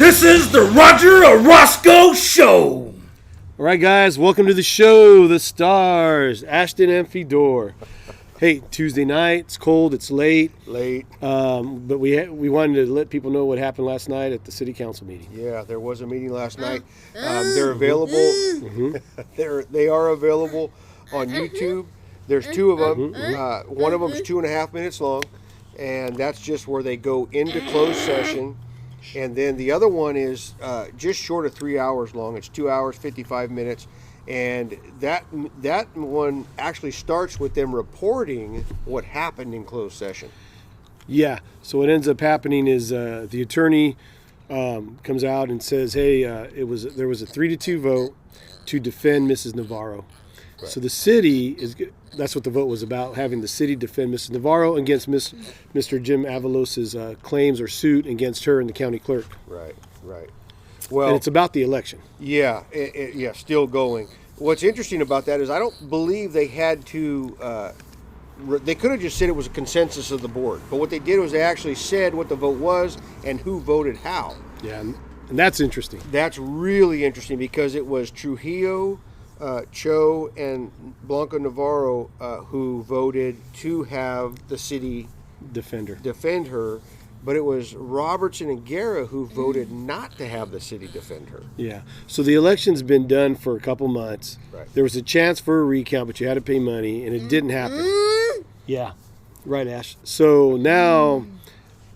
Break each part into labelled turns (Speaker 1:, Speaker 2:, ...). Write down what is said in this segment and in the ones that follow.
Speaker 1: This is the Roger Orozco Show.
Speaker 2: All right, guys, welcome to the show. The stars, Ashton and Fedor. Hey, Tuesday night. It's cold. It's late. But we wanted to let people know what happened last night at the city council meeting.
Speaker 3: Yeah, there was a meeting last night. They're available. They are available on YouTube. There's two of them. One of them is 2.5 minutes long, and that's just where they go into closed session. And then the other one is just short of 3 hours long. It's 2 hours, 55 minutes. And that one actually starts with them reporting what happened in closed session.
Speaker 2: Yeah. So what ends up happening is the attorney comes out and says, "Hey, there was a 3-2 vote to defend Mrs. Navarro." Right. So the city that's what the vote was about, having the city defend Mrs. Navarro against Mr. Jim Avalos's claims or suit against her and the county clerk.
Speaker 3: Right.
Speaker 2: Well, and it's about the election.
Speaker 3: Yeah, still going. What's interesting about that is I don't believe they had to. They could have just said it was a consensus of the board, but what they did was they actually said what the vote was and who voted how.
Speaker 2: Yeah, and that's interesting.
Speaker 3: That's really interesting because it was Trujillo, Cho, and Blanca Navarro who voted to have the city defend her. But it was Robertson and Guerra who voted not to have the city defend her.
Speaker 2: Yeah. So the election's been done for a couple months.
Speaker 3: Right.
Speaker 2: There was a chance for a recount, but you had to pay money, and it didn't happen. Yeah. Right, Ash. So now,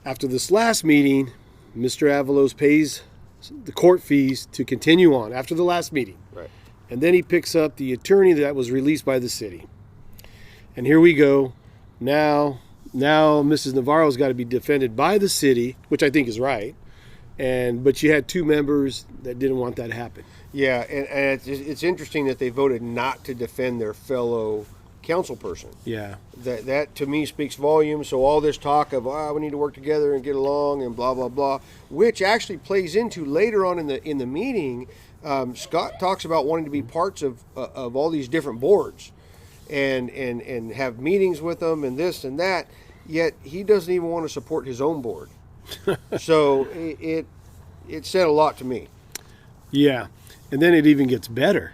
Speaker 2: after this last meeting, Mr. Avalos pays the court fees to continue on after the last meeting.
Speaker 3: Right.
Speaker 2: And then he picks up the attorney that was released by the city. And here we go. Now Mrs. Navarro's got to be defended by the city, which I think is right. But you had two members that didn't want that to happen.
Speaker 3: Yeah, and it's interesting that they voted not to defend their fellow council person.
Speaker 2: Yeah.
Speaker 3: That to me speaks volumes. So all this talk of we need to work together and get along and blah blah blah, which actually plays into later on in the meeting. Scott talks about wanting to be parts of all these different boards. And have meetings with them and this and that, yet he doesn't even want to support his own board. So it said a lot to me.
Speaker 2: Yeah, and then it even gets better.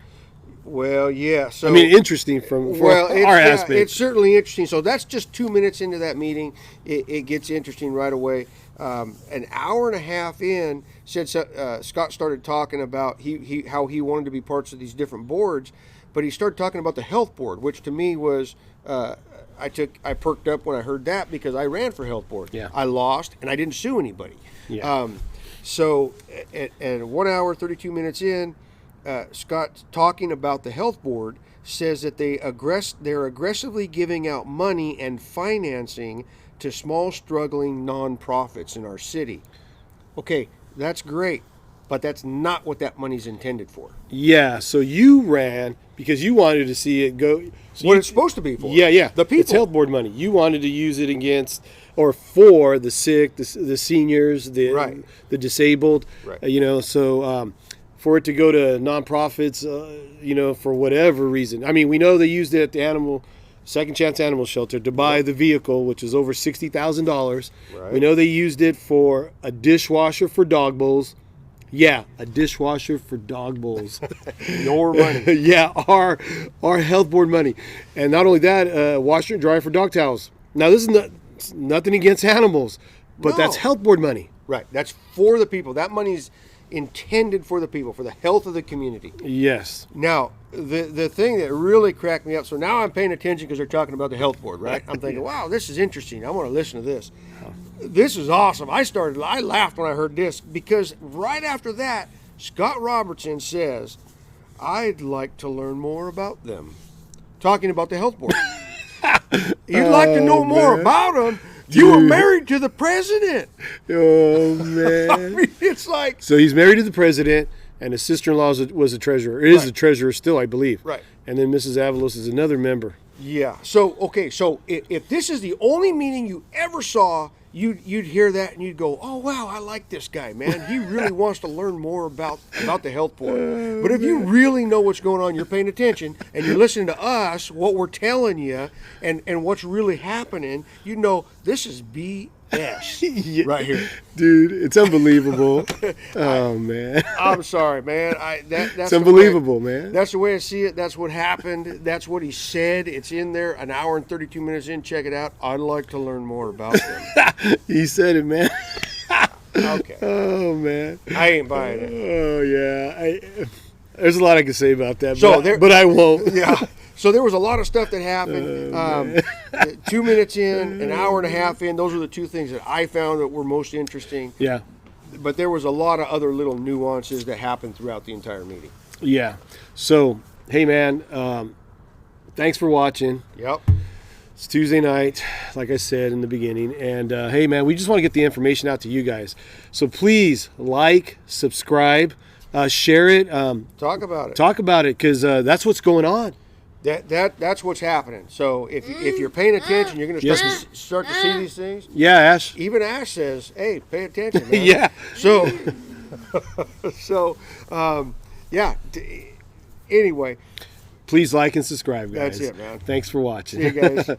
Speaker 3: Well, yeah. So
Speaker 2: interesting from our aspect.
Speaker 3: It's certainly interesting. So that's just 2 minutes into that meeting. It gets interesting right away. An hour and a half in, Scott started talking about how he wanted to be parts of these different boards. But he started talking about the health board, which to me was, I perked up when I heard that because I ran for health board.
Speaker 2: Yeah.
Speaker 3: I lost and I didn't sue anybody.
Speaker 2: Yeah.
Speaker 3: So at 1 hour, 32 minutes in, Scott talking about the health board says that they're aggressively giving out money and financing to small struggling nonprofits in our city. Okay, that's great. But that's not what that money's intended for.
Speaker 2: Yeah, so you ran because you wanted to see it go. So
Speaker 3: what it's supposed to be for.
Speaker 2: Yeah.
Speaker 3: The people.
Speaker 2: It's health board money. You wanted to use it against or for the sick, the seniors, the disabled.
Speaker 3: Right.
Speaker 2: So for it to go to nonprofits, for whatever reason. I mean, we know they used it at the Second Chance Animal Shelter to buy the vehicle, which is over $60,000.
Speaker 3: Right.
Speaker 2: We know they used it for a dishwasher for dog bowls. Yeah, a dishwasher for dog bowls.
Speaker 3: Your money.
Speaker 2: Yeah, our health board money. And not only that, washer and dryer for dog towels. Now, this is nothing against animals, but that's health board money.
Speaker 3: Right, that's for the people. That money's intended for the people, for the health of the community.
Speaker 2: Yes.
Speaker 3: Now, the thing that really cracked me up, so now I'm paying attention because they're talking about the health board, right? I'm thinking, wow, this is interesting. I want to listen to this. This is awesome. I laughed when I heard this because right after that, Scott Robertson says, I'd like to learn more about them. Talking about the health board. You'd like to know more about them? You were married to the president.
Speaker 2: Oh, man.
Speaker 3: I mean, it's like...
Speaker 2: So he's married to the president, and his sister-in-law was a treasurer. It is a treasurer still, I believe.
Speaker 3: Right.
Speaker 2: And then Mrs. Avalos is another member.
Speaker 3: Yeah. So, okay, so if this is the only meeting you ever saw, you'd hear that and you'd go, oh, wow, I like this guy, man. He really wants to learn more about the health board. But if you really know what's going on, you're paying attention, and you're listening to us, what we're telling you, and what's really happening, you know this is BS. S
Speaker 2: Yeah.
Speaker 3: right here.
Speaker 2: Dude, it's unbelievable. Oh, man.
Speaker 3: I'm sorry, man. That's
Speaker 2: It's unbelievable, man.
Speaker 3: That's the way I see it. That's what happened. That's what he said. It's in there. An hour and 32 minutes in. Check it out. I'd like to learn more about them.
Speaker 2: He said it, man.
Speaker 3: Okay.
Speaker 2: Oh, man.
Speaker 3: I ain't buying it.
Speaker 2: Oh, yeah. There's a lot I can say about that,
Speaker 3: So
Speaker 2: but I won't.
Speaker 3: Yeah. So there was a lot of stuff that happened. 2 minutes in, an hour and a half in. Those were the two things that I found that were most interesting.
Speaker 2: Yeah.
Speaker 3: But there was a lot of other little nuances that happened throughout the entire meeting.
Speaker 2: Yeah. So, hey, man, thanks for watching.
Speaker 3: Yep.
Speaker 2: It's Tuesday night, like I said in the beginning. And, hey, man, we just want to get the information out to you guys. So please like, subscribe, share it.
Speaker 3: Talk about it.
Speaker 2: Talk about it, because that's what's going on.
Speaker 3: That's what's happening. So if you're paying attention, you're going to start to see these things.
Speaker 2: Yeah, Ash.
Speaker 3: Even Ash says, "Hey, pay attention, man."
Speaker 2: Yeah.
Speaker 3: So, yeah. Anyway,
Speaker 2: Please like and subscribe, guys.
Speaker 3: that's it, man.
Speaker 2: Thanks for watching.
Speaker 3: See you guys.